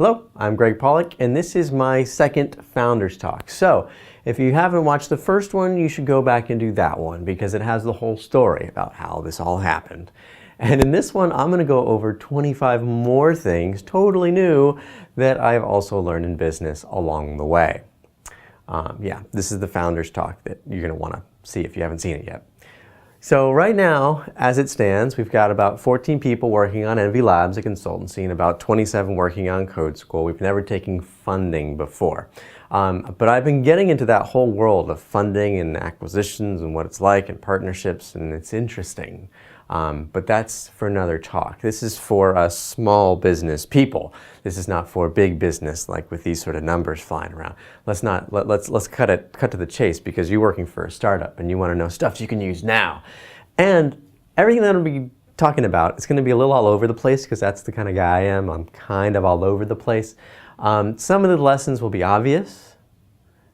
Hello, I'm Gregg Pollack, and this is my second Founders Talk. So, if you haven't watched the first one, you should go back and do that one because it has the whole story about how this all happened. And in this one, I'm going to go over 25 more things, totally new, that I've also learned in business along the way. This is the Founders Talk that you're going to want to see if you haven't seen it yet. So right now, as it stands, we've got about 14 people working on NV Labs, a consultancy, and about 27 working on Code School. We've never taken funding before. But I've been getting into that whole world of funding and acquisitions and what it's like and partnerships, and it's interesting. But that's for another talk. This is for us small business people. This is not for big business, like with these sort of numbers flying around. Let's cut to the chase, because you're working for a startup and you want to know stuff you can use now. And everything that I'll be talking about is going to be a little all over the place, because that's the kind of guy I am. I'm kind of all over the place. Some of the lessons will be obvious,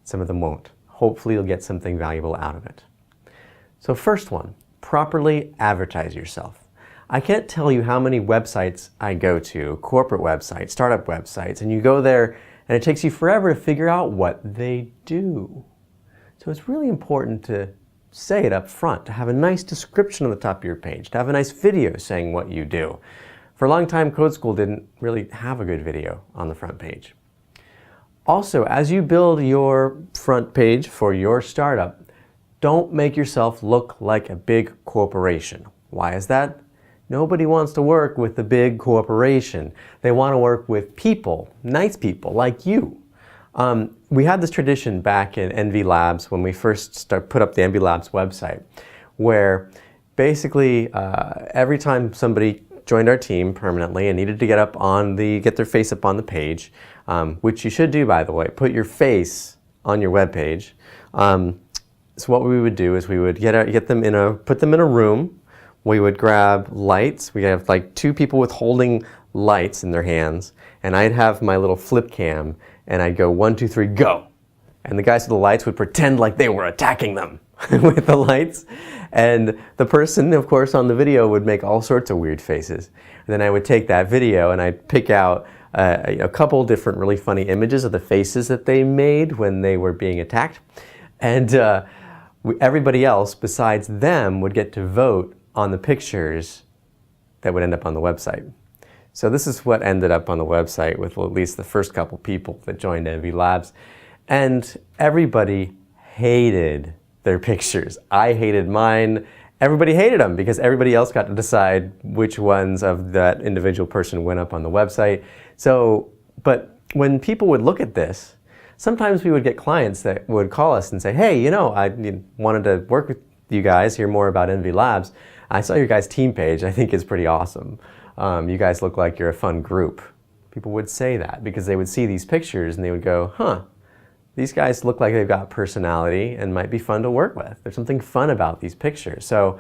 some of them won't. Hopefully you'll get something valuable out of it. So first one. Properly advertise yourself. I can't tell you how many websites I go to, corporate websites, startup websites, and you go there and it takes you forever to figure out what they do. So it's really important to say it up front, to have a nice description on the top of your page, to have a nice video saying what you do. For a long time, Code School didn't really have a good video on the front page. Also, as you build your front page for your startup, don't make yourself look like a big corporation. Why is that? Nobody wants to work with a big corporation. They want to work with people, nice people like you. We had this tradition back in NV Labs when we first put up the NV Labs website, where basically every time somebody joined our team permanently and needed to get their face up on the page, which you should do, by the way, put your face on your web page. So what we would do is we would put them in a room. We would grab lights. We have like two people holding lights in their hands, and I'd have my little flip cam, and I'd go 1, 2, 3, go. And the guys with the lights would pretend like they were attacking them with the lights. And the person, of course, on the video would make all sorts of weird faces. And then I would take that video and I'd pick out a couple different really funny images of the faces that they made when they were being attacked. And everybody else besides them would get to vote on the pictures that would end up on the website. So this is what ended up on the website with at least the first couple people that joined NV Labs. And everybody hated their pictures. I hated mine. Everybody hated them because everybody else got to decide which ones of that individual person went up on the website. But when people would look at this, sometimes we would get clients that would call us and say, hey, I wanted to work with you guys, hear more about NV Labs. I saw your guys' team page. I think it's pretty awesome. You guys look like you're a fun group. People would say that because they would see these pictures and they would go, huh, these guys look like they've got personality and might be fun to work with. There's something fun about these pictures. So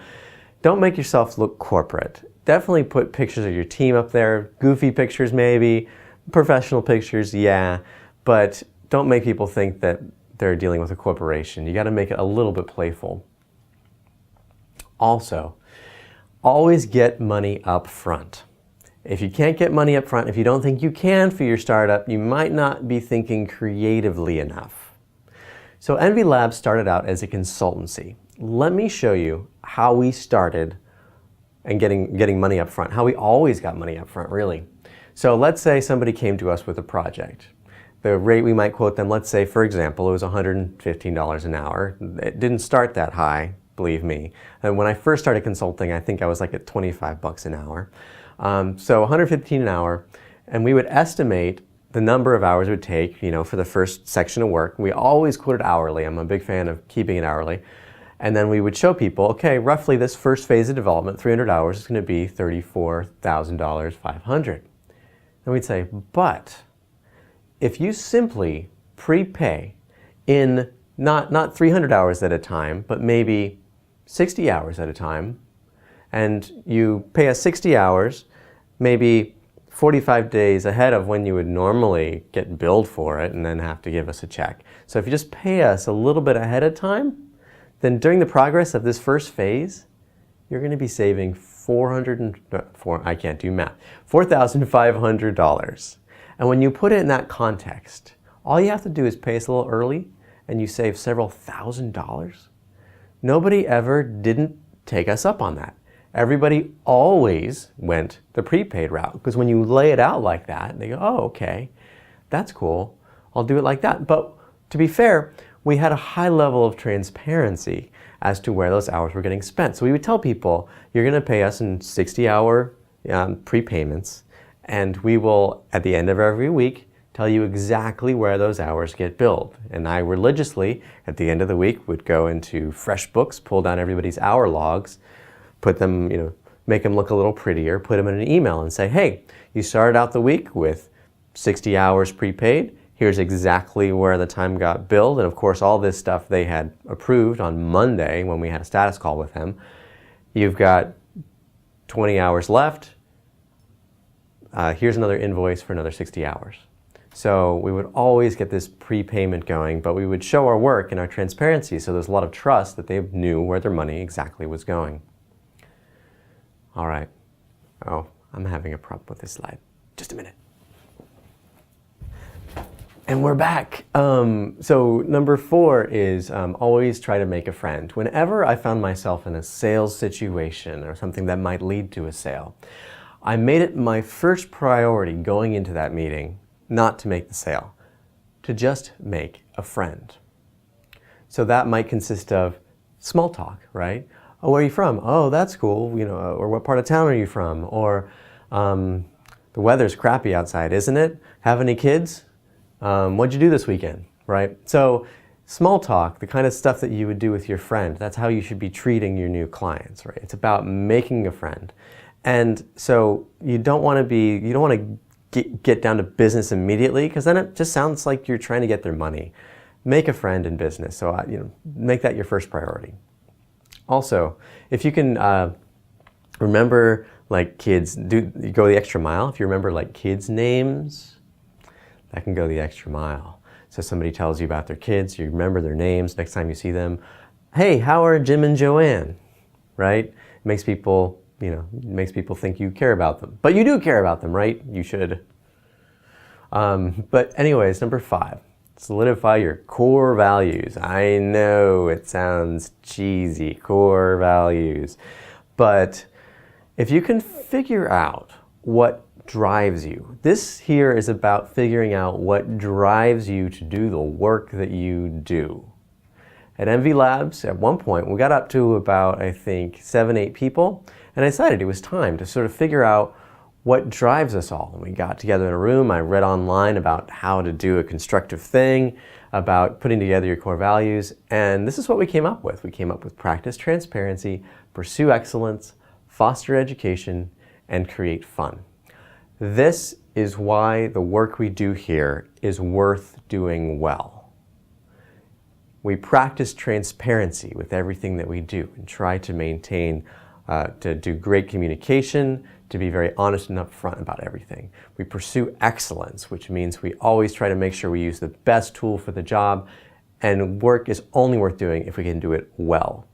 don't make yourself look corporate. Definitely put pictures of your team up there, goofy pictures maybe, professional pictures, yeah, but don't make people think that they're dealing with a corporation. You got to make it a little bit playful. Also, always get money up front. If you can't get money up front, if you don't think you can for your startup, you might not be thinking creatively enough. So NV Labs started out as a consultancy. Let me show you how we started and getting money up front, how we always got money up front, really. So let's say somebody came to us with a project. The rate we might quote them, let's say, for example, it was $115 an hour. It didn't start that high, believe me. And when I first started consulting, I think I was like at 25 bucks an hour. So $115 an hour, and we would estimate the number of hours it would take, for the first section of work. We always quoted hourly. I'm a big fan of keeping it hourly. And then we would show people, okay, roughly this first phase of development, 300 hours, is going to be $34,000, 500. And we'd say, but if you simply prepay in not 300 hours at a time, but maybe 60 hours at a time, and you pay us 60 hours, maybe 45 days ahead of when you would normally get billed for it and then have to give us a check. So if you just pay us a little bit ahead of time, then during the progress of this first phase, you're going to be saving $4,500. And when you put it in that context, all you have to do is pay us a little early and you save several $1,000s. Nobody ever didn't take us up on that. Everybody always went the prepaid route, because when you lay it out like that, they go, oh, okay, that's cool. I'll do it like that. But to be fair, we had a high level of transparency as to where those hours were getting spent. So we would tell people, you're going to pay us in 60-hour prepayments, and we will, at the end of every week, tell you exactly where those hours get billed. And I religiously, at the end of the week, would go into FreshBooks, pull down everybody's hour logs, put them, make them look a little prettier, put them in an email and say, hey, you started out the week with 60 hours prepaid. Here's exactly where the time got billed. And of course, all this stuff they had approved on Monday when we had a status call with them. You've got 20 hours left. Here's another invoice for another 60 hours. So we would always get this prepayment going, but we would show our work and our transparency, so there's a lot of trust that they knew where their money exactly was going. All right. Oh, I'm having a problem with this slide. Just a minute. And we're back. So number 4 is always try to make a friend. Whenever I found myself in a sales situation or something that might lead to a sale, I made it my first priority going into that meeting not to make the sale, to just make a friend. So that might consist of small talk, right? Oh, where are you from? Oh, that's cool. Or what part of town are you from? Or the weather's crappy outside, isn't it? Have any kids? What'd you do this weekend, right? So small talk, the kind of stuff that you would do with your friend, that's how you should be treating your new clients, right? It's about making a friend. And so you don't want to get down to business immediately, because then it just sounds like you're trying to get their money. Make a friend in business. So make that your first priority. Also, if you can remember like kids, you go the extra mile. If you remember like kids' names, that can go the extra mile. So somebody tells you about their kids, you remember their names. Next time you see them, hey, how are Jim and Joanne? Right? It makes people think you care about them. But you do care about them, right? You should. But anyways, number 5, solidify your core values. I know it sounds cheesy, core values. But if you can figure out what drives you, this here is about figuring out what drives you to do the work that you do. At MV Labs, at one point, we got up to about, I think, 7, 8 people. And I decided it was time to sort of figure out what drives us all. And we got together in a room. I read online about how to do a constructive thing, about putting together your core values. And this is what we came up with. We came up with practice transparency, pursue excellence, foster education, and create fun. This is why the work we do here is worth doing well. We practice transparency with everything that we do and try to maintain to do great communication, to be very honest and upfront about everything. We pursue excellence, which means we always try to make sure we use the best tool for the job, and work is only worth doing if we can do it well.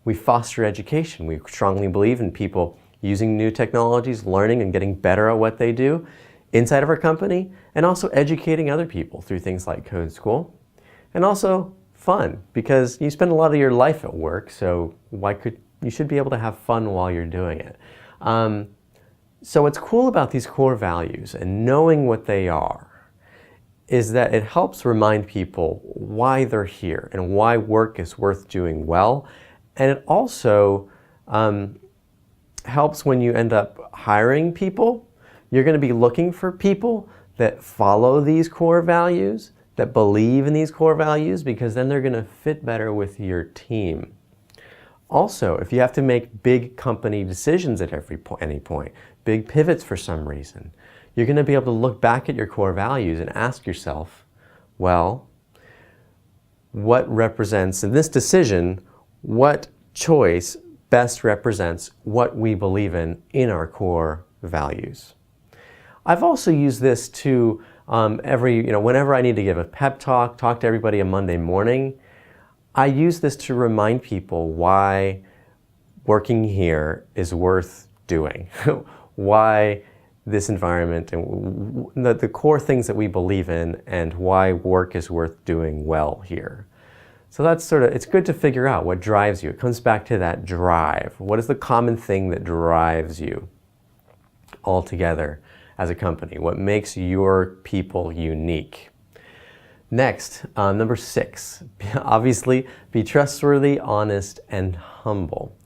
We foster education. We strongly believe in people using new technologies, learning and getting better at what they do inside of our company, and also educating other people through things like Code School. And also fun, because you spend a lot of your life at work, so you should be able to have fun while you're doing it. So what's cool about these core values and knowing what they are is that it helps remind people why they're here and why work is worth doing well. And it also helps when you end up hiring people. You're going to be looking for people that follow these core values, that believe in these core values, because then they're going to fit better with your team. Also, if you have to make big company decisions at any point, big pivots for some reason, you're going to be able to look back at your core values and ask yourself, well, what represents, in this decision, what choice best represents what we believe in our core values? I've also used this to whenever I need to give a pep talk to everybody on Monday morning, I use this to remind people why working here is worth doing, why this environment and the core things that we believe in and why work is worth doing well here. So that's sort of, it's good to figure out what drives you. It comes back to that drive. What is the common thing that drives you all together as a company? What makes your people unique? Next, number 6, obviously, be trustworthy, honest, and humble.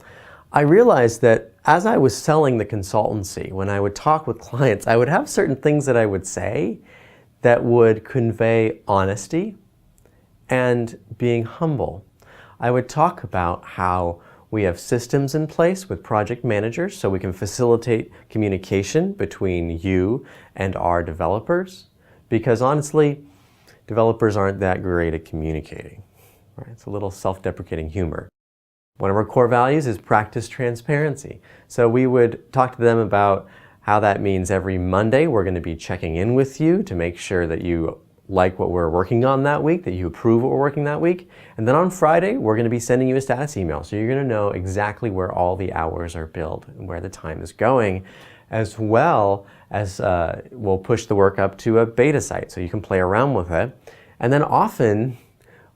I realized that as I was selling the consultancy, when I would talk with clients, I would have certain things that I would say that would convey honesty and being humble. I would talk about how we have systems in place with project managers so we can facilitate communication between you and our developers, because honestly, developers aren't that great at communicating. Right? It's a little self-deprecating humor. One of our core values is practice transparency. So we would talk to them about how that means every Monday we're going to be checking in with you to make sure that you like what we're working on that week, that you approve what we're working that week. And then on Friday, we're going to be sending you a status email. So you're going to know exactly where all the hours are billed and where the time is going, as well as we'll push the work up to a beta site so you can play around with it. And then often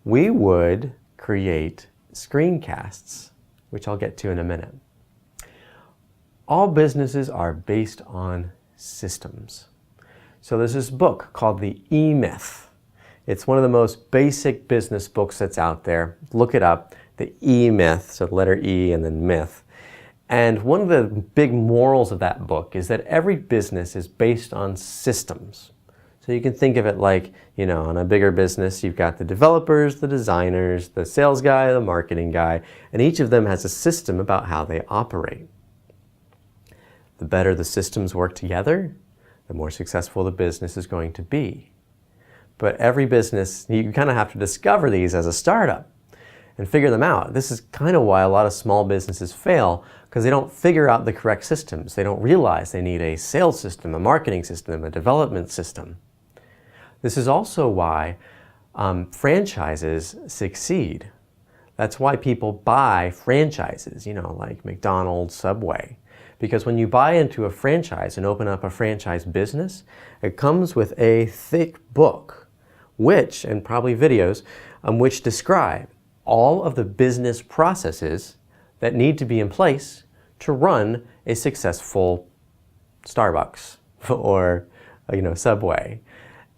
we would create screencasts, which I'll get to in a minute. All businesses are based on systems. So there's this book called The E-Myth. It's one of the most basic business books that's out there. Look it up, The E-Myth, so the letter E and then myth. And one of the big morals of that book is that every business is based on systems. So you can think of it like, you know, on a bigger business, you've got the developers, the designers, the sales guy, the marketing guy, and each of them has a system about how they operate. The better the systems work together, the more successful the business is going to be. But every business, you kind of have to discover these as a startup and figure them out. This is kind of why a lot of small businesses fail, because they don't figure out the correct systems. They don't realize they need a sales system, a marketing system, a development system. This is also why franchises succeed. That's why people buy franchises, you know, like McDonald's, Subway. Because when you buy into a franchise and open up a franchise business, it comes with a thick book, which, and probably videos, which describe all of the business processes that need to be in place to run a successful Starbucks or, you know, Subway.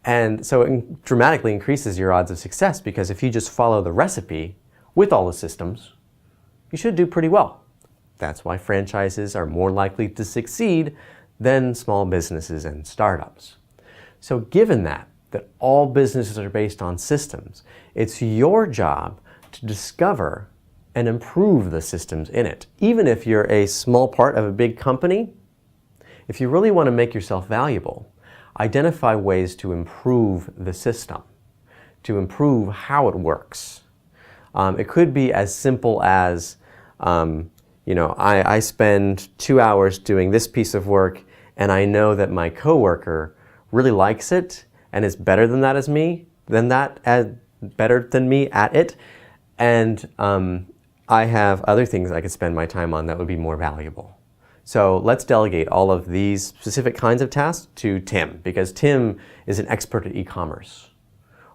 And so it dramatically increases your odds of success, because if you just follow the recipe with all the systems, you should do pretty well. That's why franchises are more likely to succeed than small businesses and startups. So given that all businesses are based on systems, it's your job to discover and improve the systems in it. Even if you're a small part of a big company, if you really want to make yourself valuable, identify ways to improve the system, to improve how it works. It could be as simple as, you know, I spend 2 hours doing this piece of work, and I know that my coworker really likes it and is better than that as me, better than me at it, and I have other things I could spend my time on that would be more valuable. So let's delegate all of these specific kinds of tasks to Tim, because Tim is an expert at e-commerce,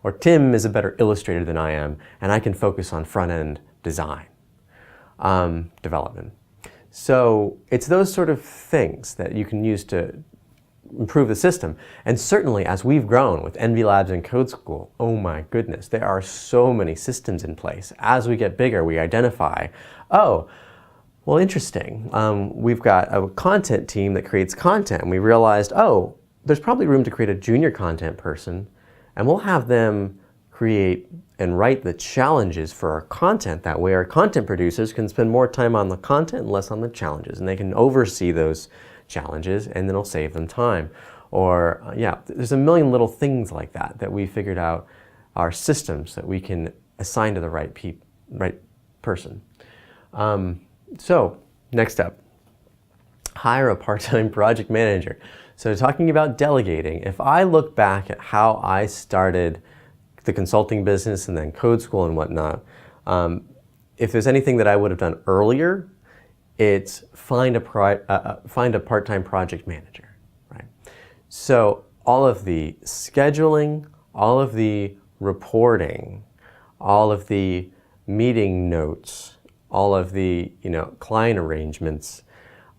or Tim is a better illustrator than I am, and I can focus on front-end design. Development. So it's those sort of things that you can use to improve the system. And certainly as we've grown with NV Labs and Code School, oh my goodness, there are so many systems in place. As we get bigger, we identify, oh, well, interesting. We've got a content team that creates content, and we realized, oh, there's probably room to create a junior content person, and we'll have them create and write the challenges for our content. That way our content producers can spend more time on the content and less on the challenges, and they can oversee those challenges, and then it'll save them time. Or yeah, there's a million little things like that that we figured out are systems that we can assign to the right person. So next up, hire a part-time project manager. So talking about delegating, if I look back at how I started the consulting business and then Code School and whatnot, if there's anything that I would have done earlier, it's find a part-time project manager, right? So all of the scheduling, all of the reporting, all of the meeting notes, all of the client arrangements,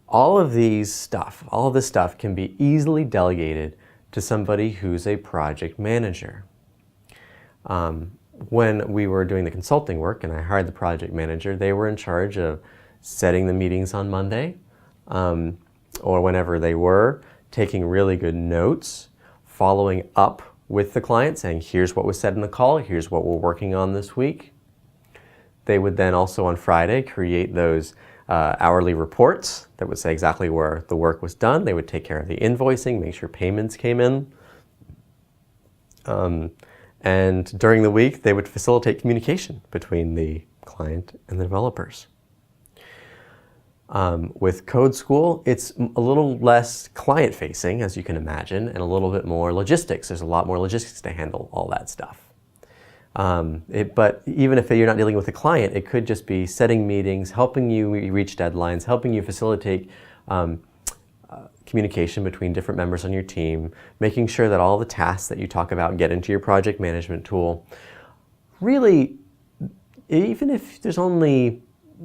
all of this stuff can be easily delegated to somebody who's a project manager. When we were doing the consulting work and I hired the project manager, they were in charge of setting the meetings on Monday, or whenever they were, taking really good notes, following up with the client, saying, here's what was said in the call, here's what we're working on this week. They would then also on Friday create those hourly reports that would say exactly where the work was done. They would take care of the invoicing, make sure payments came in. And during the week, they would facilitate communication between the client and the developers. With Code School, it's a little less client-facing, as you can imagine, and a little bit more logistics. There's a lot more logistics to handle all that stuff. But even if you're not dealing with a client, it could just be setting meetings, helping you reach deadlines, helping you facilitate communication between different members on your team, making sure that all the tasks that you talk about get into your project management tool. Really, even if there's only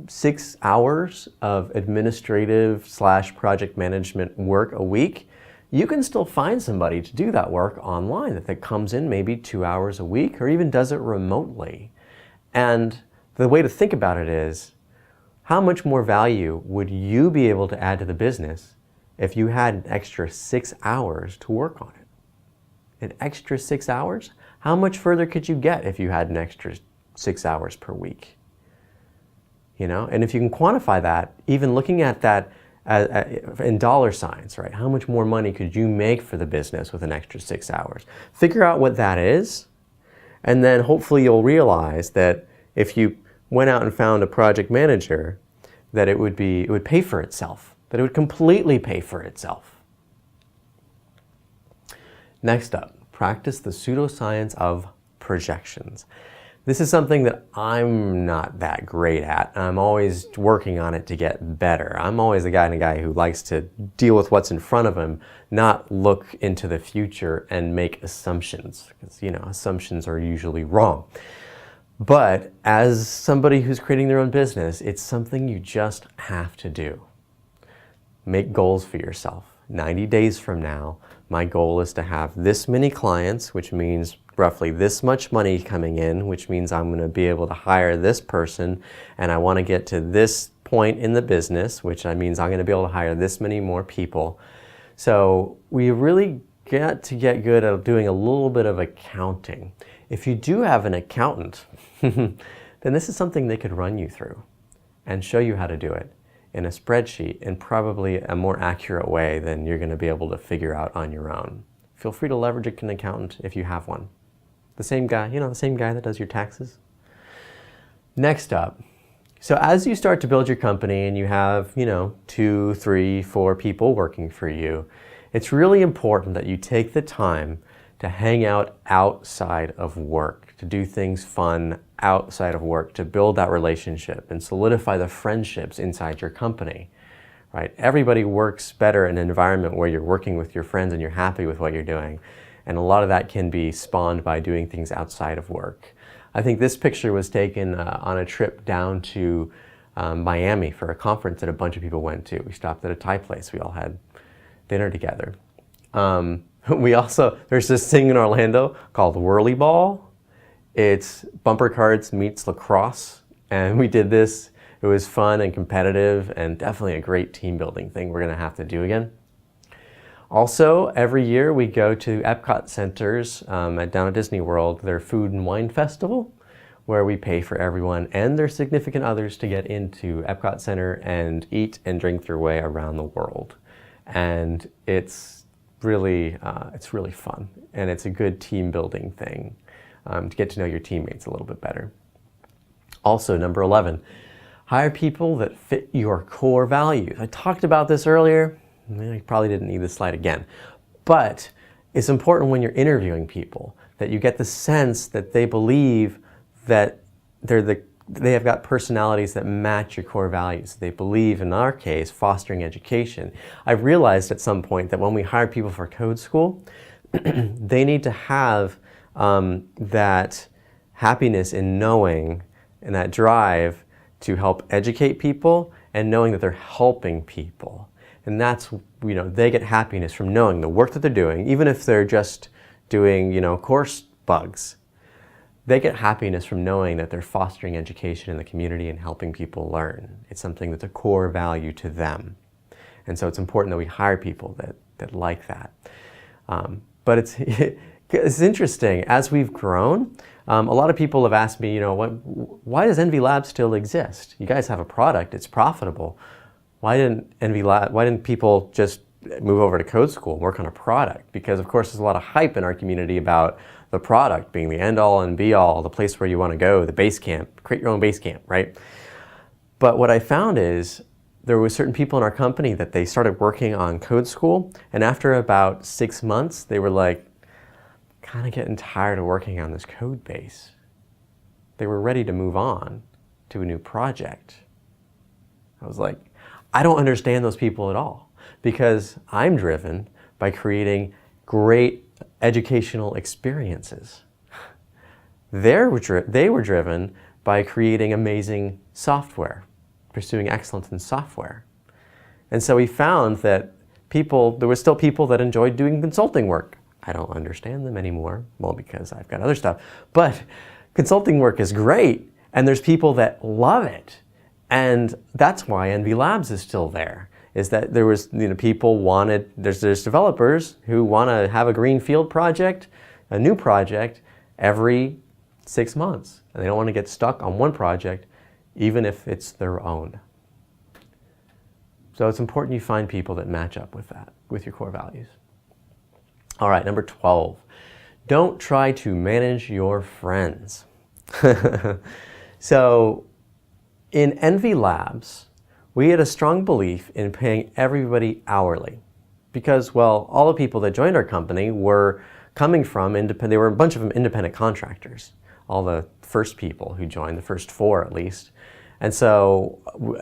6 hours of administrative/project management work a week, you can still find somebody to do that work online that comes in maybe 2 hours a week or even does it remotely. And the way to think about it is, how much more value would you be able to add to the business if you had an extra 6 hours to work on it? An extra 6 hours? How much further could you get if you had an extra 6 hours per week? And if you can quantify that, even looking at that in dollar signs, right? How much more money could you make for the business with an extra 6 hours? Figure out what that is, and then hopefully you'll realize that if you went out and found a project manager, that it would pay for itself, that it would completely pay for itself. Next up, practice the pseudoscience of projections. This is something that I'm not that great at. I'm always working on it to get better. I'm always the kind of guy who likes to deal with what's in front of him, not look into the future and make assumptions, because assumptions are usually wrong. But as somebody who's creating their own business, it's something you just have to do. Make goals for yourself. 90 days from now, my goal is to have this many clients, which means roughly this much money coming in, which means I'm going to be able to hire this person, and I want to get to this point in the business, which means I'm going to be able to hire this many more people. So we really got to get good at doing a little bit of accounting. If you do have an accountant, then this is something they could run you through and show you how to do it in a spreadsheet in probably a more accurate way than you're going to be able to figure out on your own. Feel free to leverage an accountant if you have one. The same guy, the same guy that does your taxes. Next up, so as you start to build your company and you have, 2, 3, 4 people working for you, it's really important that you take the time to hang out outside of work, to do things fun outside of work, to build that relationship and solidify the friendships inside your company, right? Everybody works better in an environment where you're working with your friends and you're happy with what you're doing. And a lot of that can be spawned by doing things outside of work. I think this picture was taken on a trip down to Miami for a conference that a bunch of people went to. We stopped at a Thai place. We all had dinner together. There's this thing in Orlando called Whirly Ball. It's bumper cards meets lacrosse. And we did this. It was fun and competitive and definitely a great team building thing we're going to have to do again. Also, every year we go to Epcot Centers down at Disney World, their Food and Wine Festival, where we pay for everyone and their significant others to get into Epcot Center and eat and drink their way around the world. And it's really fun, and it's a good team building thing to get to know your teammates a little bit better. Also, number 11, hire people that fit your core values. I talked about this earlier. I probably didn't need this slide again, but it's important when you're interviewing people that you get the sense that they believe that they're the they have got personalities that match your core values. They believe, in our case, fostering education. I've realized at some point that when we hire people for code school, they need to have that happiness in knowing and that drive to help educate people and knowing that they're helping people. And that's, they get happiness from knowing the work that they're doing, even if they're just doing, course bugs. They get happiness from knowing that they're fostering education in the community and helping people learn. It's something that's a core value to them. And so it's important that we hire people that like that. But it's interesting, as we've grown, a lot of people have asked me, why does NV Lab still exist? You guys have a product, it's profitable. Why didn't people just move over to code school and work on a product? Because of course there's a lot of hype in our community about the product being the end all and be all, the place where you want to go, the base camp, create your own base camp, right? But what I found is there were certain people in our company that they started working on code school, and after about 6 months, they were like, kind of getting tired of working on this code base. They were ready to move on to a new project. I was like, I don't understand those people at all, because I'm driven by creating great educational experiences. They were driven by creating amazing software, pursuing excellence in software. And so we found that there were still people that enjoyed doing consulting work. I don't understand them anymore, well, because I've got other stuff. But consulting work is great, and there's people that love it. And that's why NV Labs is still there, is that there was, people wanted, there's developers who want to have a greenfield project, a new project, every 6 months. And they don't want to get stuck on one project, even if it's their own. So it's important you find people that match up with that, with your core values. All right, number 12, don't try to manage your friends. So in NV Labs, we had a strong belief in paying everybody hourly because, well, all the people that joined our company were coming from they were a bunch of them independent contractors, all the first people who joined, the first 4 at least. And so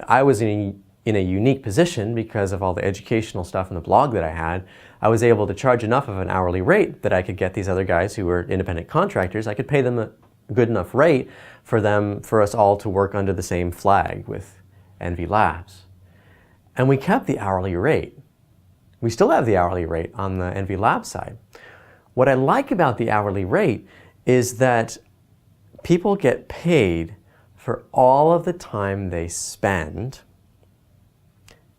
I was in a unique position because of all the educational stuff in the blog that I had. I was able to charge enough of an hourly rate that I could get these other guys who were independent contractors, I could pay them a good enough rate for us all to work under the same flag with NV Labs. And we kept the hourly rate. We still have the hourly rate on the NV Labs side. What I like about the hourly rate is that people get paid for all of the time they spend,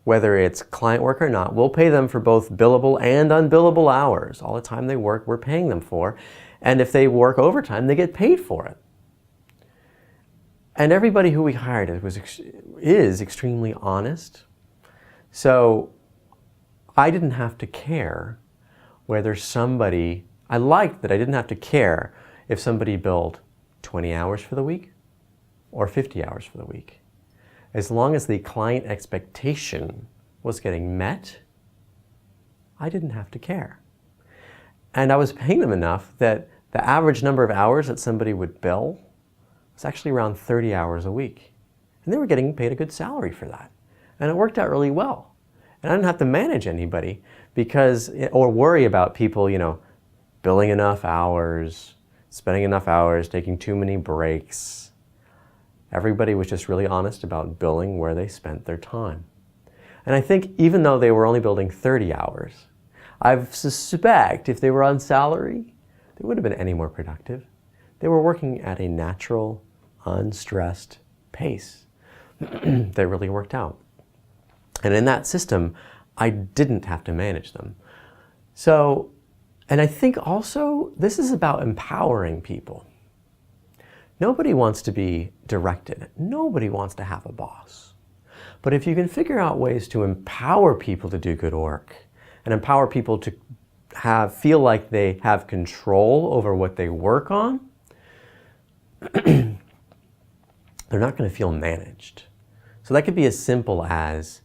whether it's client work or not. We'll pay them for both billable and unbillable hours. All the time they work, we're paying them for. And if they work overtime, they get paid for it. And everybody who we hired is extremely honest. So I didn't have to care whether I liked that I didn't have to care if somebody billed 20 hours for the week or 50 hours for the week. As long as the client expectation was getting met, I didn't have to care. And I was paying them enough that the average number of hours that somebody would bill was actually around 30 hours a week. And they were getting paid a good salary for that. And it worked out really well. And I didn't have to manage anybody or worry about people, billing enough hours, spending enough hours, taking too many breaks. Everybody was just really honest about billing where they spent their time. And I think even though they were only building 30 hours, I suspect if they were on salary, they would have been any more productive. They were working at a natural, unstressed pace that really worked out. And in that system, I didn't have to manage them. So, and I think also this is about empowering people. Nobody wants to be directed. Nobody wants to have a boss. But if you can figure out ways to empower people to do good work and empower people to feel like they have control over what they work on, they're not going to feel managed. So that could be as simple as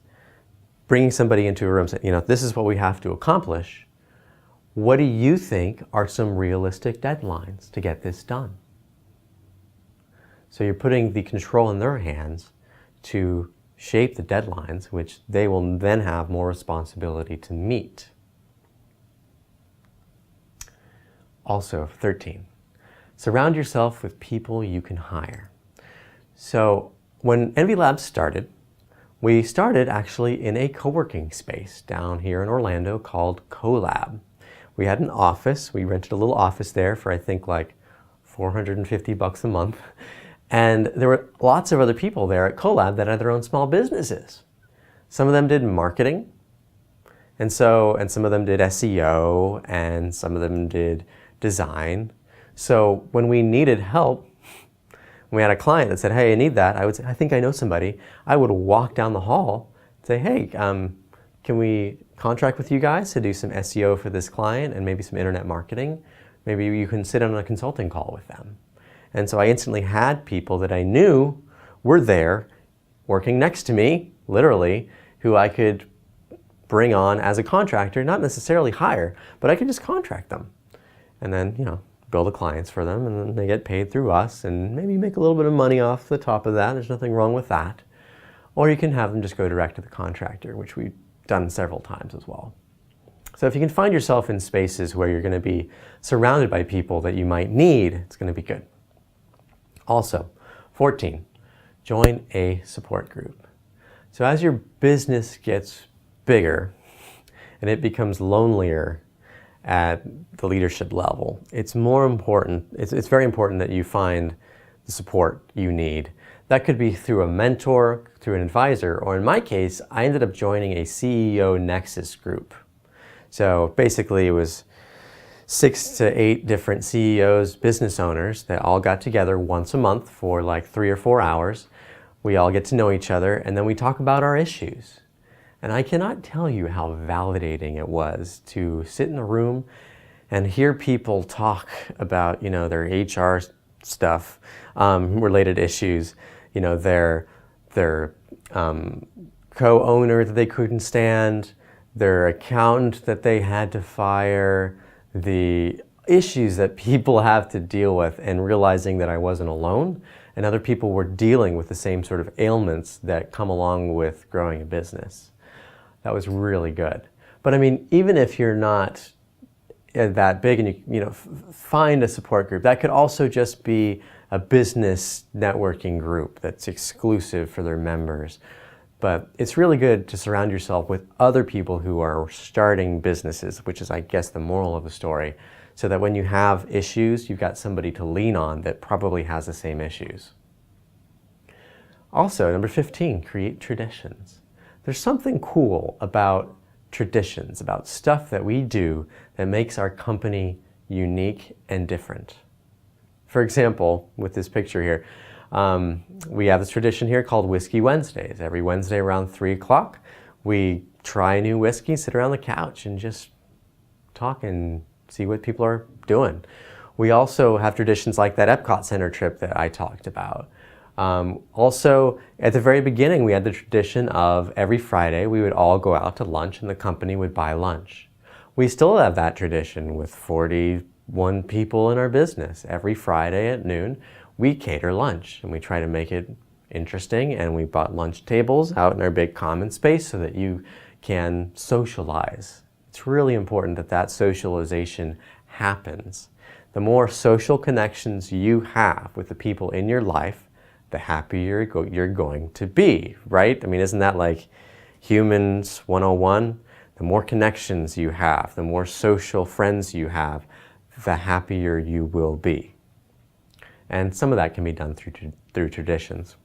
bringing somebody into a room and saying, this is what we have to accomplish. What do you think are some realistic deadlines to get this done? So you're putting the control in their hands to shape the deadlines, which they will then have more responsibility to meet. Also, 13, surround yourself with people you can hire. So when Envy Labs started, we started actually in a co-working space down here in Orlando called Collab. We had an office. We rented a little office there for I think like $450 a month. And there were lots of other people there at Collab that had their own small businesses. Some of them did marketing, and some of them did SEO, and some of them did design. So when we needed help, when we had a client that said, hey, I need that, I would say, I think I know somebody. I would walk down the hall and say, hey, can we contract with you guys to do some SEO for this client and maybe some internet marketing? Maybe you can sit on a consulting call with them. And so I instantly had people that I knew were there working next to me, literally, who I could bring on as a contractor, not necessarily hire, but I could just contract them. And then, bill the clients for them, and then they get paid through us, and maybe make a little bit of money off the top of that. There's nothing wrong with that. Or you can have them just go direct to the contractor, which we've done several times as well. So if you can find yourself in spaces where you're going to be surrounded by people that you might need, it's going to be good. Also, 14, join a support group. So as your business gets bigger and it becomes lonelier at the leadership level, it's more important, it's very important that you find the support you need. That could be through a mentor, through an advisor, or in my case, I ended up joining a CEO Nexus group. So basically it was 6 to 8 different CEOs, business owners that all got together once a month for like 3 or 4 hours. We all get to know each other, and then we talk about our issues. And I cannot tell you how validating it was to sit in a room and hear people talk about, their HR stuff, related issues, their co-owner that they couldn't stand, their accountant that they had to fire, the issues that people have to deal with, and realizing that I wasn't alone and other people were dealing with the same sort of ailments that come along with growing a business. That was really good. But I mean, even if you're not that big and you find a support group, that could also just be a business networking group that's exclusive for their members. But it's really good to surround yourself with other people who are starting businesses, which is, I guess, the moral of the story, so that when you have issues, you've got somebody to lean on that probably has the same issues. Also, number 15, create traditions. There's something cool about traditions, about stuff that we do that makes our company unique and different. For example, with this picture here, we have this tradition here called Whiskey Wednesdays. Every Wednesday around 3 o'clock, we try a new whiskey, sit around the couch, and just talk and see what people are doing. We also have traditions like that Epcot Center trip that I talked about. Also, at the very beginning, we had the tradition of every Friday we would all go out to lunch and the company would buy lunch. We still have that tradition with 41 people in our business. Every Friday at noon, we cater lunch and we try to make it interesting, and we bought lunch tables out in our big common space so that you can socialize. It's really important that that socialization happens. The more social connections you have with the people in your life, the happier you're going to be, right? I mean, isn't that like Humans 101? The more connections you have, the more social friends you have, the happier you will be. And some of that can be done through traditions.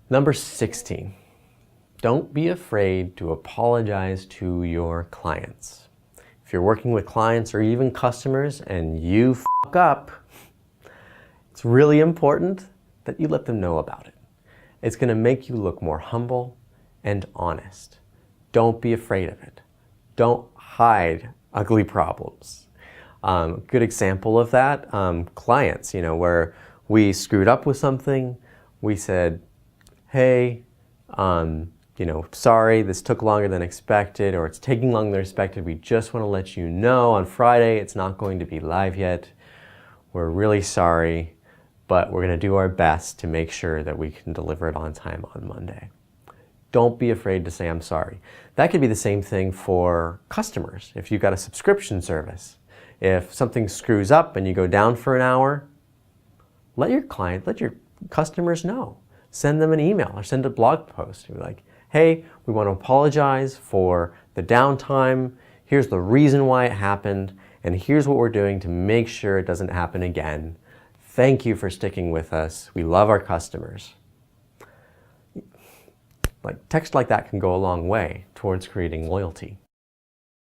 Number 16, don't be afraid to apologize to your clients. If you're working with clients or even customers and you f**k up, it's really important that you let them know about it. It's going to make you look more humble and honest. Don't be afraid of it. Don't hide ugly problems. Good example of that, clients, where we screwed up with something. We said, hey, sorry, this took longer than expected, or it's taking longer than expected. We just want to let you know on Friday it's not going to be live yet. We're really sorry. but we're going to do our best to make sure that we can deliver it on time on Monday. Don't be afraid to say I'm sorry. That could be the same thing for customers. If you've got a subscription service, if something screws up and you go down for an hour, let your customers know. Send them an email or send a blog post. You're like, hey, we want to apologize for the downtime. Here's the reason why it happened, and here's what we're doing to make sure it doesn't happen again. Thank you for sticking with us. We love our customers. Text like that can go a long way towards creating loyalty.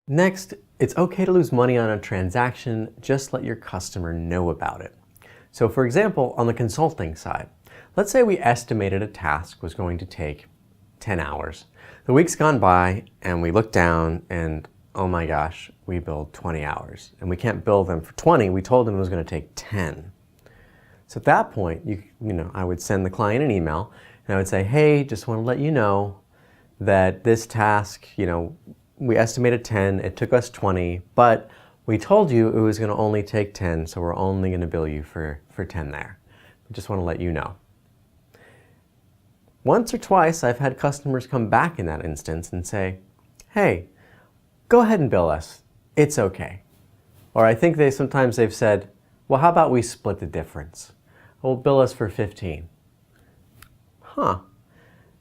Next, it's okay to lose money on a transaction. Just let your customer know about it. So for example, on the consulting side, let's say we estimated a task was going to take 10 hours. The week's gone by and we look down and oh my gosh, we billed 20 hours and we can't bill them for 20. We told them it was going to take 10. So at that point, I would send the client an email and I would say, hey, just want to let you know that this task, we estimated 10, it took us 20, but we told you it was going to only take 10, so we're only going to bill you for 10 there. I just want to let you know. Once or twice, I've had customers come back in that instance and say, hey, go ahead and bill us. It's okay. Or I think sometimes they've said, well, how about we split the difference? Well, bill us for 15. Huh.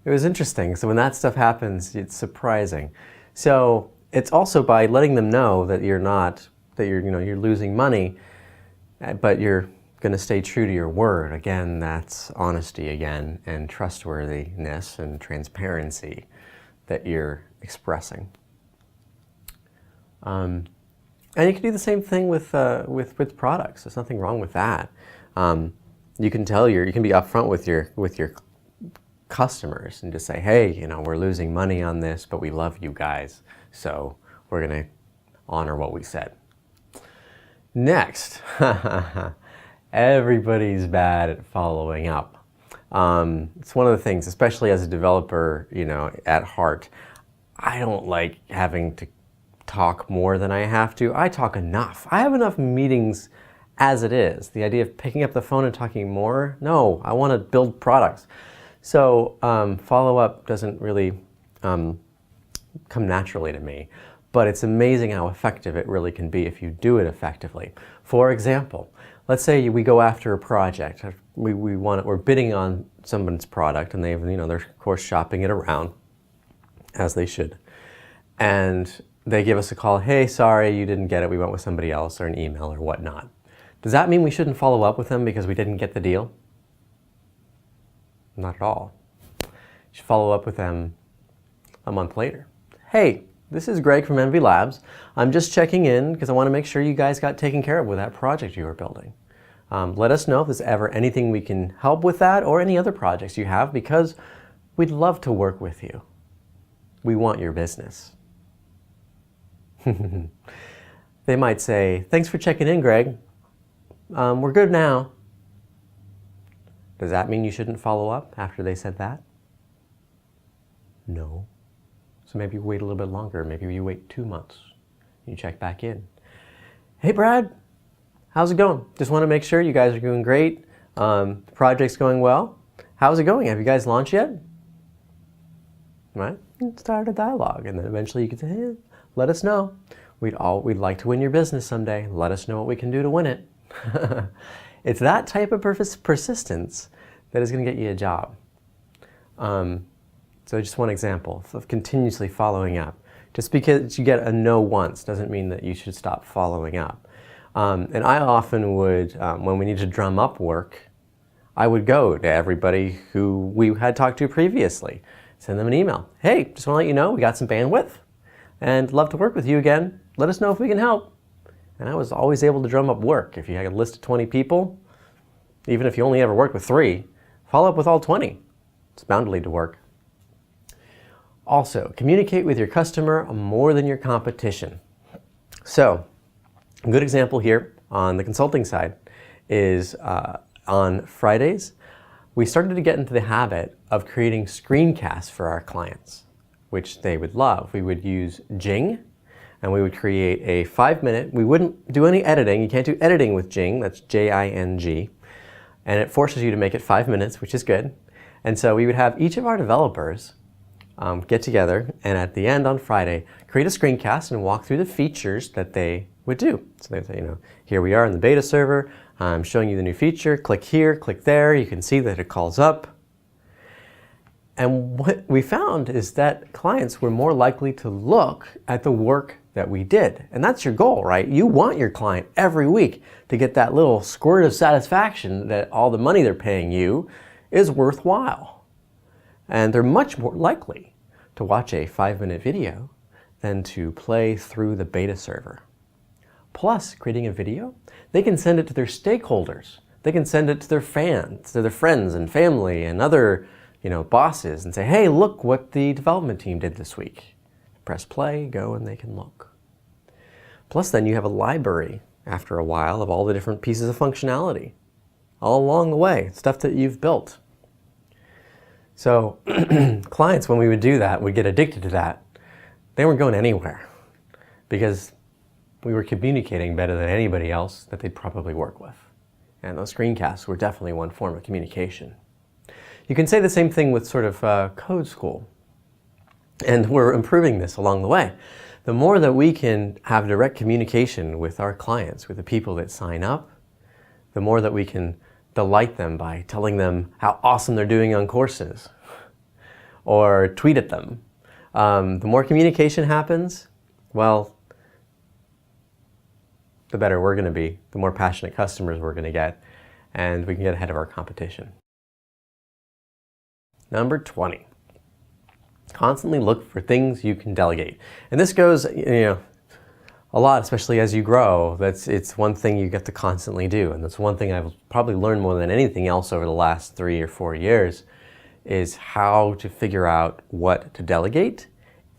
It was interesting. So when that stuff happens, it's surprising. So it's also by letting them know that you're losing money, but you're going to stay true to your word. Again, that's honesty again, and trustworthiness and transparency that you're expressing. And you can do the same thing with products. There's nothing wrong with that. You can be upfront with your customers and just say, hey, we're losing money on this, but we love you guys, so we're going to honor what we said. Next, everybody's bad at following up. It's one of the things, especially as a developer, at heart, I don't like having to talk more than I have to. I talk enough. I have enough meetings as it is. The idea of picking up the phone and talking more, no, I want to build products. So follow-up doesn't really come naturally to me, but it's amazing how effective it really can be if you do it effectively. For example, let's say we go after a project. We're bidding on someone's product, and they're of course shopping it around, as they should. And they give us a call, hey, sorry, you didn't get it, we went with somebody else, or an email or whatnot. Does that mean we shouldn't follow up with them because we didn't get the deal? Not at all. You should follow up with them a month later. Hey, this is Greg from NV Labs. I'm just checking in because I want to make sure you guys got taken care of with that project you were building. Let us know if there's ever anything we can help with that or any other projects you have, because we'd love to work with you. We want your business. They might say, thanks for checking in, Greg. We're good now. Does that mean you shouldn't follow up after they said that? No. So maybe you wait a little bit longer. Maybe you wait 2 months. You check back in. Hey, Brad, how's it going? Just want to make sure you guys are doing great. The project's going well. How's it going? Have you guys launched yet? Right? Start a dialogue, and then eventually you can say, hey, let us know. We'd like to win your business someday. Let us know what we can do to win it. It's that type of persistence that is going to get you a job. So just one example of continuously following up. Just because you get a no once doesn't mean that you should stop following up. And I often would, when we need to drum up work, I would go to everybody who we had talked to previously, send them an email. Hey, just want to let you know we got some bandwidth and love to work with you again. Let us know if we can help. And I was always able to drum up work. If you had a list of 20 people, even if you only ever worked with 3, follow up with all 20. It's bound to lead to work. Also, communicate with your customer more than your competition. So, a good example here on the consulting side is on Fridays, we started to get into the habit of creating screencasts for our clients, which they would love. We would use Jing, and we would create a 5-minute, we wouldn't do any editing. You can't do editing with Jing, that's Jing. and it forces you to make it 5 minutes, which is good. And so we would have each of our developers get together and at the end on Friday create a screencast and walk through the features that they would do. So they'd say, here we are in the beta server, I'm showing you the new feature, click here, click there, you can see that it calls up. And what we found is that clients were more likely to look at the work that we did. And that's your goal, right? You want your client every week to get that little squirt of satisfaction that all the money they're paying you is worthwhile. And they're much more likely to watch a 5-minute video than to play through the beta server. Plus, creating a video, they can send it to their stakeholders. They can send it to their fans, to their friends and family and other bosses and say, hey, look what the development team did this week. Press play, go, and they can look. Plus then you have a library after a while of all the different pieces of functionality all along the way, stuff that you've built. So clients, when we would do that, would get addicted to that. They weren't going anywhere because we were communicating better than anybody else that they'd probably work with. And those screencasts were definitely one form of communication. You can say the same thing with sort of code school. And we're improving this along the way. The more that we can have direct communication with our clients, with the people that sign up, the more that we can delight them by telling them how awesome they're doing on courses or tweet at them. The more communication happens, well, the better we're going to be, the more passionate customers we're going to get, and we can get ahead of our competition. Number 20. Constantly look for things you can delegate. And this goes, a lot, especially as you grow. It's one thing you get to constantly do. And that's one thing I've probably learned more than anything else over the last 3 or 4 years is how to figure out what to delegate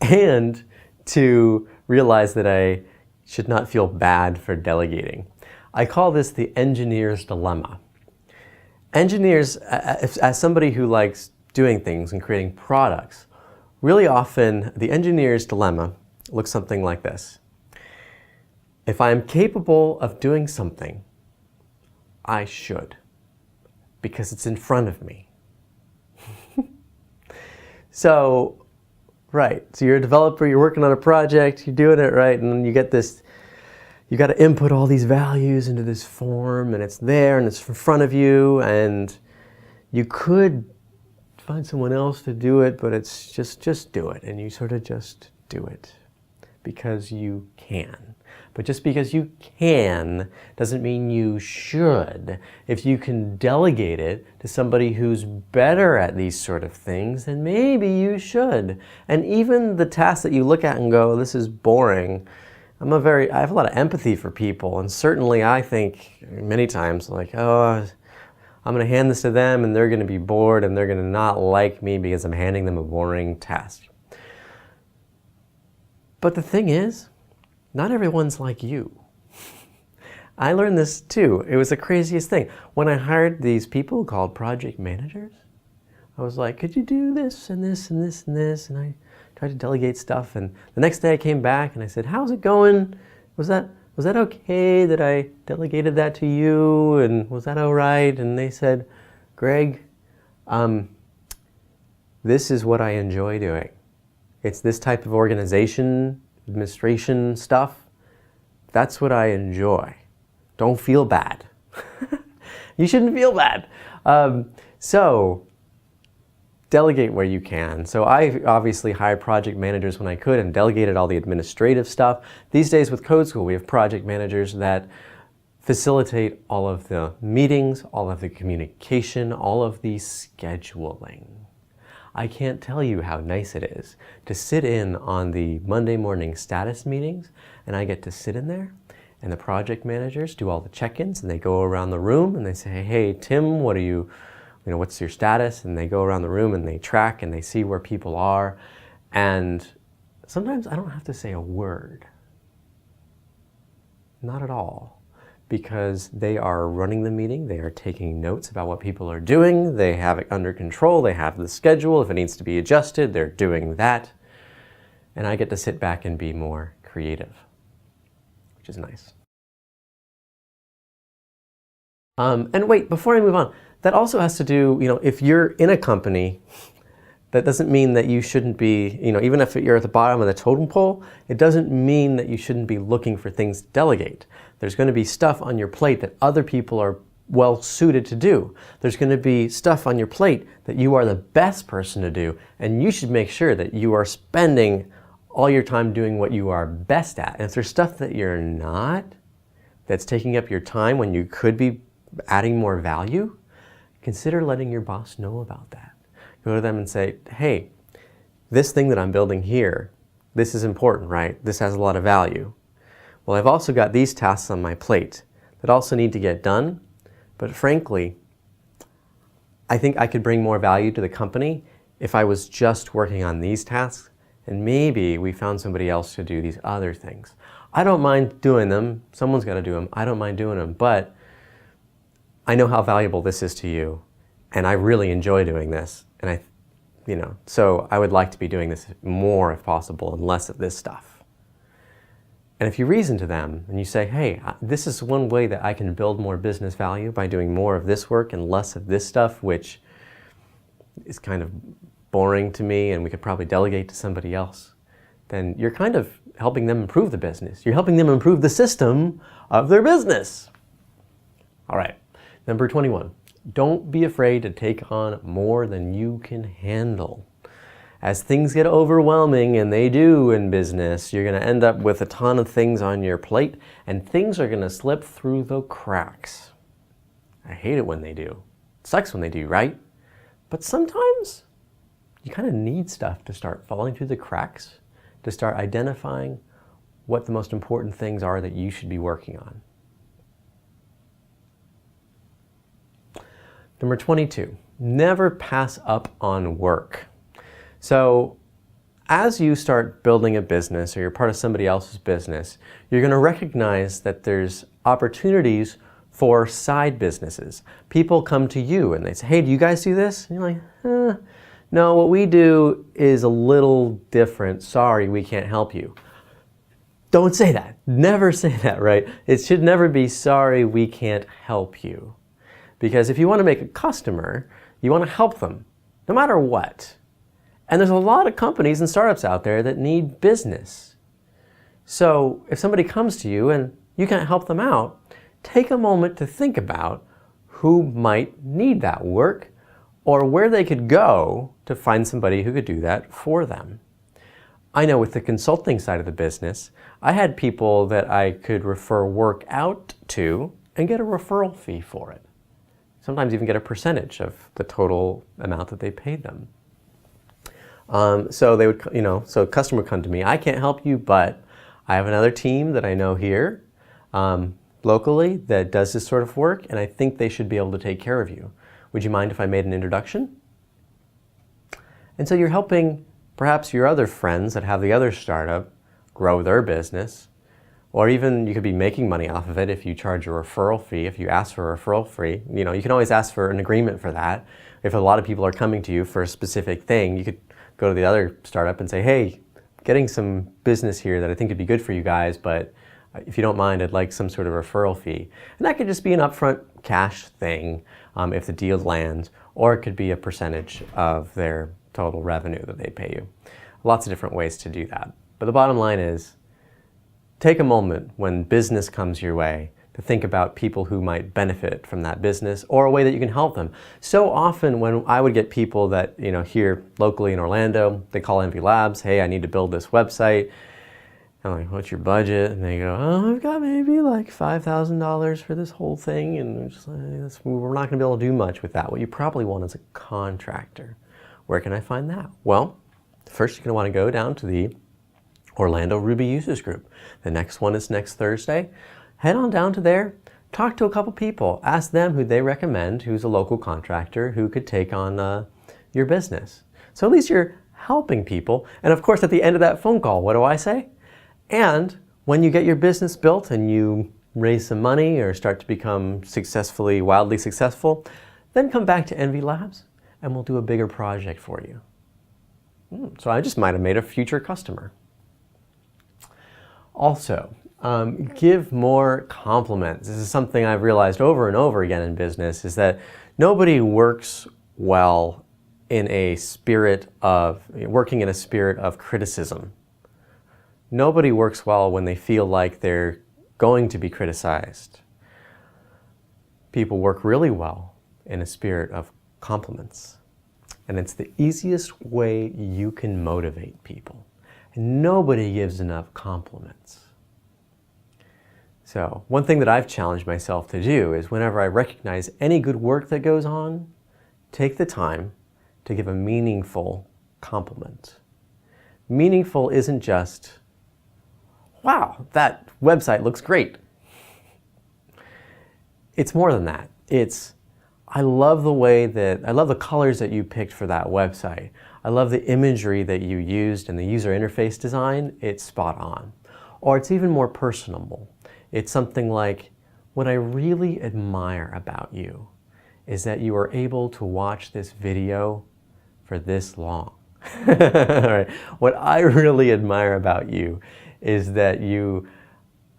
and to realize that I should not feel bad for delegating. I call this the engineer's dilemma. Engineers, as somebody who likes doing things and creating products, really often the engineer's dilemma looks something like this. If I'm capable of doing something, I should, because it's in front of me. So you're a developer, you're working on a project, you're doing it right, and then you get this, you got to input all these values into this form, and it's there, and it's in front of you, and you could find someone else to do it, but it's just do it, and you sort of just do it because you can. But just because you can doesn't mean you should. If you can delegate it to somebody who's better at these sort of things, then maybe you should. And even the tasks that you look at and go, this is boring, I have a lot of empathy for people, and certainly I think many times like, oh, I'm going to hand this to them and they're going to be bored and they're going to not like me because I'm handing them a boring task. But the thing is, not everyone's like you. I learned this too. It was the craziest thing. When I hired these people called project managers, I was like, could you do this and this and this and this? And I tried to delegate stuff. And the next day I came back and I said, how's it going? Was that okay that I delegated that to you? And was that all right? And they said, Greg, this is what I enjoy doing. It's this type of organization, administration stuff. That's what I enjoy. Don't feel bad. You shouldn't feel bad. So delegate where you can. So I obviously hired project managers when I could and delegated all the administrative stuff. These days with Code School, we have project managers that facilitate all of the meetings, all of the communication, all of the scheduling. I can't tell you how nice it is to sit in on the Monday morning status meetings, and I get to sit in there, and the project managers do all the check-ins, and they go around the room and they say, hey, Tim, what's your status? And they go around the room and they track and they see where people are. And sometimes I don't have to say a word. Not at all. Because they are running the meeting, they are taking notes about what people are doing, they have it under control, they have the schedule. If it needs to be adjusted, they're doing that. And I get to sit back and be more creative, which is nice. And wait, before I move on, that also has to do, if you're in a company, that doesn't mean that you shouldn't be, even if you're at the bottom of the totem pole, it doesn't mean that you shouldn't be looking for things to delegate. There's going to be stuff on your plate that other people are well suited to do. There's going to be stuff on your plate that you are the best person to do, and you should make sure that you are spending all your time doing what you are best at. And if there's stuff that you're not, that's taking up your time when you could be adding more value, consider letting your boss know about that. Go to them and say, hey, this thing that I'm building here, this is important, right? This has a lot of value. Well, I've also got these tasks on my plate that also need to get done, but frankly, I think I could bring more value to the company if I was just working on these tasks, and maybe we found somebody else to do these other things. I don't mind doing them. Someone's got to do them. I don't mind doing them, but I know how valuable this is to you, and I really enjoy doing this. And so I would like to be doing this more if possible and less of this stuff. And if you reason to them and you say, hey, this is one way that I can build more business value by doing more of this work and less of this stuff, which is kind of boring to me and we could probably delegate to somebody else, then you're kind of helping them improve the business. You're helping them improve the system of their business. All right, number 21. Don't be afraid to take on more than you can handle. As things get overwhelming, and they do in business, you're going to end up with a ton of things on your plate, and things are going to slip through the cracks. I hate it when they do. It sucks when they do, right? But sometimes you kind of need stuff to start falling through the cracks, to start identifying what the most important things are that you should be working on. Number 22, never pass up on work. So as you start building a business or you're part of somebody else's business, you're going to recognize that there's opportunities for side businesses. People come to you and they say, hey, do you guys do this? And you're like, no, what we do is a little different. Sorry, we can't help you. Don't say that. Never say that, right? It should never be, sorry, we can't help you. Because if you want to make a customer, you want to help them, no matter what. And there's a lot of companies and startups out there that need business. So if somebody comes to you and you can't help them out, take a moment to think about who might need that work or where they could go to find somebody who could do that for them. I know with the consulting side of the business, I had people that I could refer work out to and get a referral fee for it. Sometimes even get a percentage of the total amount that they paid them. So they would, so a customer would come to me, I can't help you, but I have another team that I know here locally that does this sort of work, and I think they should be able to take care of you. Would you mind if I made an introduction? And so you're helping perhaps your other friends that have the other startup grow their business. Or even you could be making money off of it if you charge a referral fee, if you ask for a referral fee. You can always ask for an agreement for that. If a lot of people are coming to you for a specific thing, you could go to the other startup and say, hey, getting some business here that I think would be good for you guys, but if you don't mind, I'd like some sort of referral fee. And that could just be an upfront cash thing if the deal lands, or it could be a percentage of their total revenue that they pay you. Lots of different ways to do that. But the bottom line is, take a moment when business comes your way to think about people who might benefit from that business or a way that you can help them. So often when I would get people that, here locally in Orlando, they call Envy Labs, hey, I need to build this website. I'm like, what's your budget? And they go, oh, I've got maybe like $5,000 for this whole thing. And we're just like, we're not gonna be able to do much with that. What you probably want is a contractor. Where can I find that? Well, first you're gonna wanna go down to the Orlando Ruby Users Group. The next one is next Thursday. Head on down to there, talk to a couple people, ask them who they recommend, who's a local contractor who could take on your business. So at least you're helping people. And of course, at the end of that phone call, what do I say? And when you get your business built and you raise some money or start to become wildly successful, then come back to Envy Labs and we'll do a bigger project for you. So I just might have made a future customer. Also, Give more compliments. This is something I've realized over and over again in business, is that nobody works well in a spirit of, working in a spirit of criticism. Nobody works well when they feel like they're going to be criticized. People work really well in a spirit of compliments. And it's the easiest way you can motivate people. And nobody gives enough compliments. So one thing that I've challenged myself to do is whenever I recognize any good work that goes on, take the time to give a meaningful compliment. Meaningful isn't just, wow, that website looks great. It's more than that. It's, I love the colors that you picked for that website. I love the imagery that you used and the user interface design. It's spot on. Or it's even more personable. It's something like, what I really admire about you is that you were able to watch this video for this long. All right. What I really admire about you is that you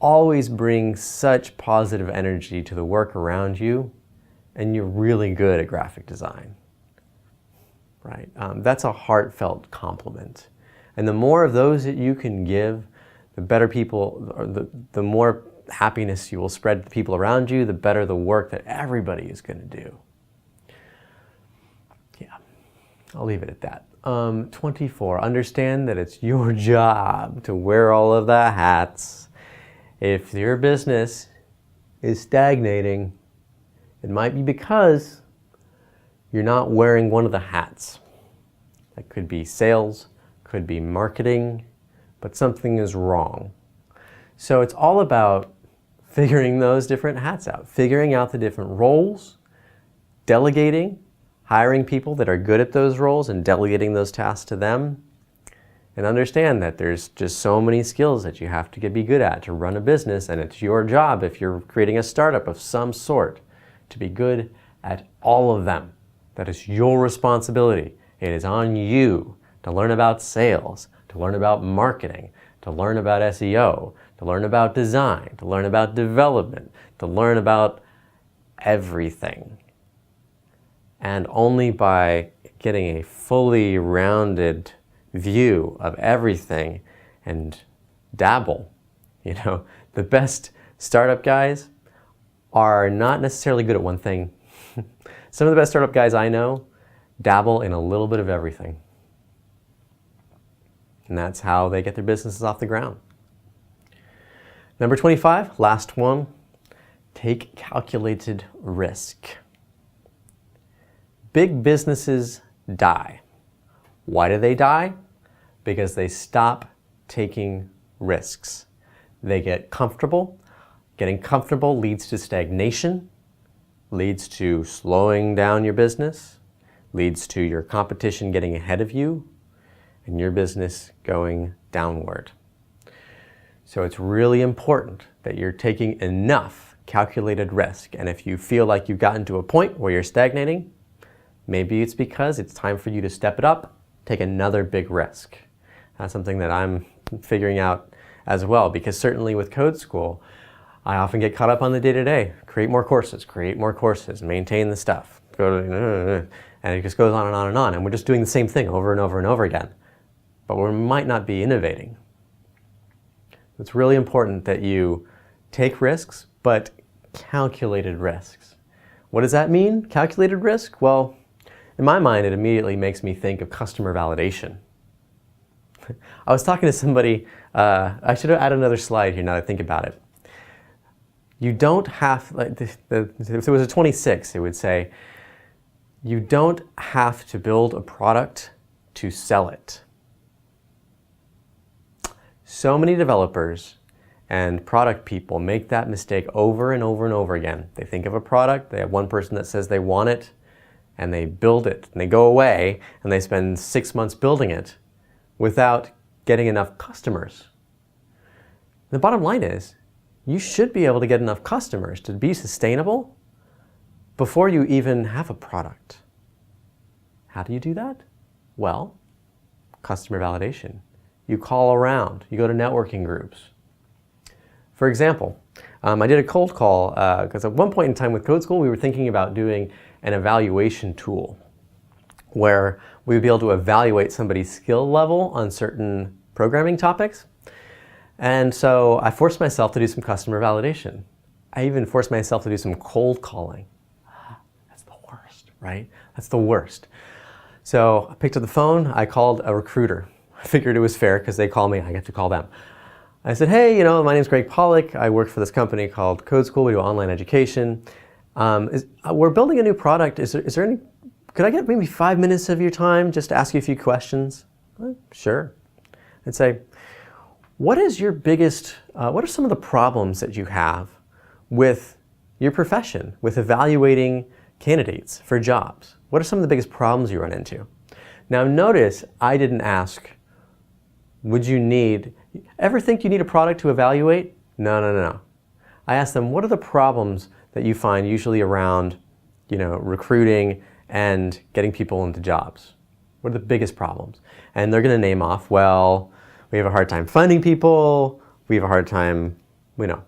always bring such positive energy to the work around you, and you're really good at graphic design. Right? That's a heartfelt compliment. And the more of those that you can give, the better people, or the more happiness you will spread to the people around you, the better the work that everybody is going to do. Yeah, I'll leave it at that. 24, understand that it's your job to wear all of the hats. If your business is stagnating, it might be because you're not wearing one of the hats. That could be sales, could be marketing, but something is wrong. So it's all about figuring those different hats out, figuring out the different roles, delegating, hiring people that are good at those roles and delegating those tasks to them, and understand that there's just so many skills that you have to be good at to run a business, and it's your job, if you're creating a startup of some sort, to be good at all of them. That is your responsibility. It is on you to learn about sales, to learn about marketing, to learn about SEO, to learn about design, to learn about development, to learn about everything. And only by getting a fully rounded view of everything and dabble, the best startup guys are not necessarily good at one thing. Some of the best startup guys I know dabble in a little bit of everything. And that's how they get their businesses off the ground. Number 25, last one, take calculated risk. Big businesses die. Why do they die? Because they stop taking risks. They get comfortable. Getting comfortable leads to stagnation, leads to slowing down your business, leads to your competition getting ahead of you, and your business going downward. So it's really important that you're taking enough calculated risk. And if you feel like you've gotten to a point where you're stagnating, maybe it's because it's time for you to step it up, take another big risk. That's something that I'm figuring out as well, because certainly with Code School, I often get caught up on the day-to-day. Create more courses, maintain the stuff, and it just goes on and on and on. And we're just doing the same thing over and over and over again. But we might not be innovating. It's really important that you take risks, but calculated risks. What does that mean, calculated risk? Well, in my mind, it immediately makes me think of customer validation. I was talking to somebody, I should have added another slide here now that I think about it. You don't have, if it was a 26, it would say, you don't have to build a product to sell it. So many developers and product people make that mistake over and over and over again. They think of a product, they have one person that says they want it, and they build it, and they go away, and they spend 6 months building it without getting enough customers. The bottom line is, you should be able to get enough customers to be sustainable before you even have a product. How do you do that? Well, customer validation. You call around, you go to networking groups. For example, I did a cold call because at one point in time with Code School, we were thinking about doing an evaluation tool where we would be able to evaluate somebody's skill level on certain programming topics. And so I forced myself to do some customer validation. I even forced myself to do some cold calling. That's the worst, right? That's the worst. So I picked up the phone, I called a recruiter. I figured it was fair because they call me, I get to call them. I said, hey, my name's Gregg Pollack. I work for this company called Code School. We do online education. We're building a new product. Could I get maybe 5 minutes of your time just to ask you a few questions? Sure. I'd say, what are some of the problems that you have with your profession, with evaluating candidates for jobs? What are some of the biggest problems you run into? Now notice, I didn't ask, ever think you need a product to evaluate? No. I asked them, what are the problems that you find usually around, recruiting and getting people into jobs? What are the biggest problems? And they're going to name off, well, we have a hard time finding people, we have a hard time,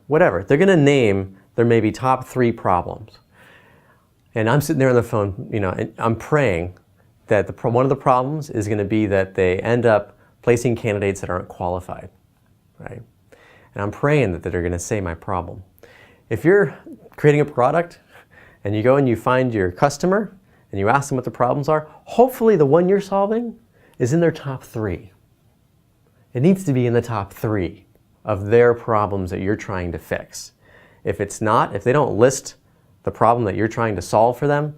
whatever. They're going to name their maybe top 3 problems. And I'm sitting there on the phone, and I'm praying that one of the problems is going to be that they end up placing candidates that aren't qualified, right? And I'm praying that they're going to say my problem. If you're creating a product and you go and you find your customer and you ask them what the problems are, hopefully the one you're solving is in their top 3. It needs to be in the top 3 of their problems that you're trying to fix. If it's not, if they don't list the problem that you're trying to solve for them,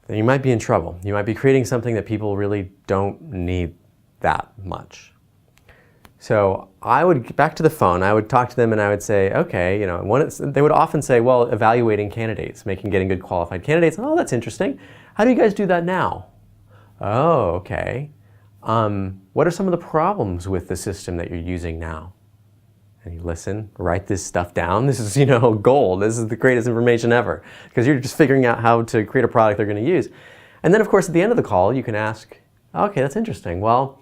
then you might be in trouble. You might be creating something that people really don't need that much. So I would get back to the phone, I would talk to them and I would say, okay, they would often say, well, evaluating candidates, getting good qualified candidates. Oh, that's interesting. How do you guys do that now? Oh, okay. What are some of the problems with the system that you're using now? And you listen, write this stuff down. This is, gold. This is the greatest information ever because you're just figuring out how to create a product they're going to use. And then, of course, at the end of the call, you can ask, okay, that's interesting. Well,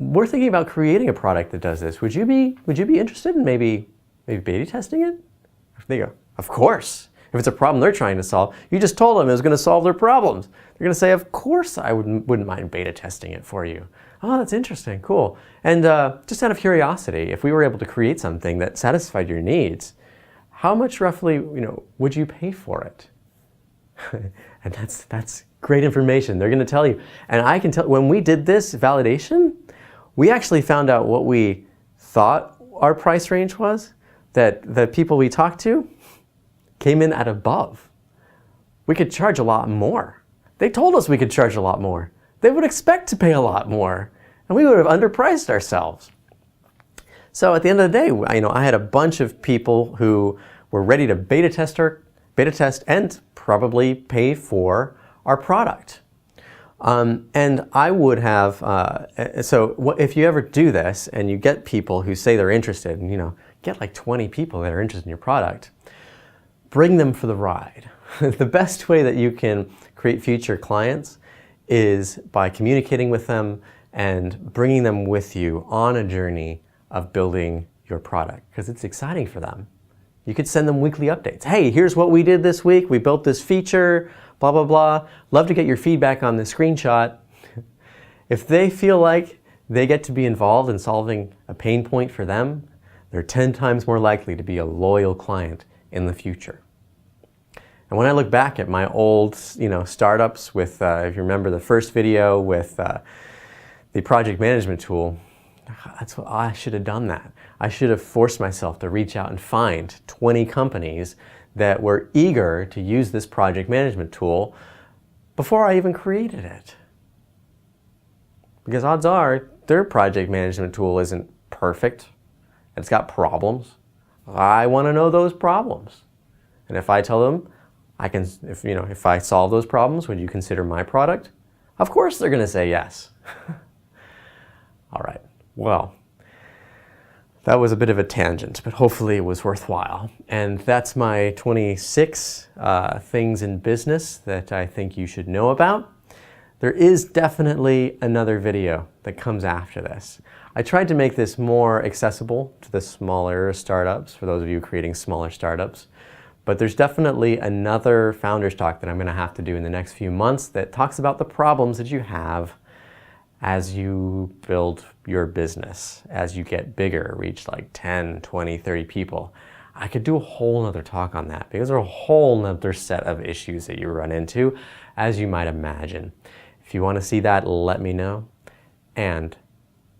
we're thinking about creating a product that does this. Would you be interested in maybe beta testing it? They go, of course. If it's a problem they're trying to solve, you just told them it was going to solve their problems. They're going to say, of course I wouldn't mind beta testing it for you. Oh, that's interesting, cool. And just out of curiosity, if we were able to create something that satisfied your needs, how much roughly, would you pay for it? And that's great information. They're going to tell you. And I can tell, when we did this validation, we actually found out what we thought our price range was, that the people we talked to came in at above. We could charge a lot more. They told us we could charge a lot more. They would expect to pay a lot more, and we would have underpriced ourselves. So at the end of the day, I had a bunch of people who were ready to beta test and probably pay for our product. And I would have, if you ever do this and you get people who say they're interested, and get like 20 people that are interested in your product, bring them for the ride. The best way that you can create future clients is by communicating with them and bringing them with you on a journey of building your product, because it's exciting for them. You could send them weekly updates. Hey, here's what we did this week. We built this feature, blah, blah, blah. Love to get your feedback on this screenshot. If they feel like they get to be involved in solving a pain point for them, they're 10 times more likely to be a loyal client in the future. And when I look back at my old, startups with, if you remember the first video with the project management tool, that's what I should have done that. I should have forced myself to reach out and find 20 companies that were eager to use this project management tool before I even created it. Because odds are their project management tool isn't perfect. It's got problems. I want to know those problems. And if I tell them, if I solve those problems, would you consider my product? Of course they're going to say yes. All right, well, that was a bit of a tangent, but hopefully it was worthwhile. And that's my 26 things in business that I think you should know about. There is definitely another video that comes after this. I tried to make this more accessible to the smaller startups, for those of you creating smaller startups. But there's definitely another Founders Talk that I'm going to have to do in the next few months that talks about the problems that you have as you build your business, as you get bigger, reach like 10, 20, 30 people. I could do a whole nother talk on that because there are a whole nother set of issues that you run into, as you might imagine. If you want to see that, let me know. And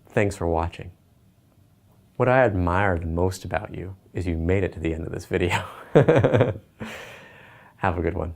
thanks for watching. What I admire the most about you is you made it to the end of this video. Have a good one.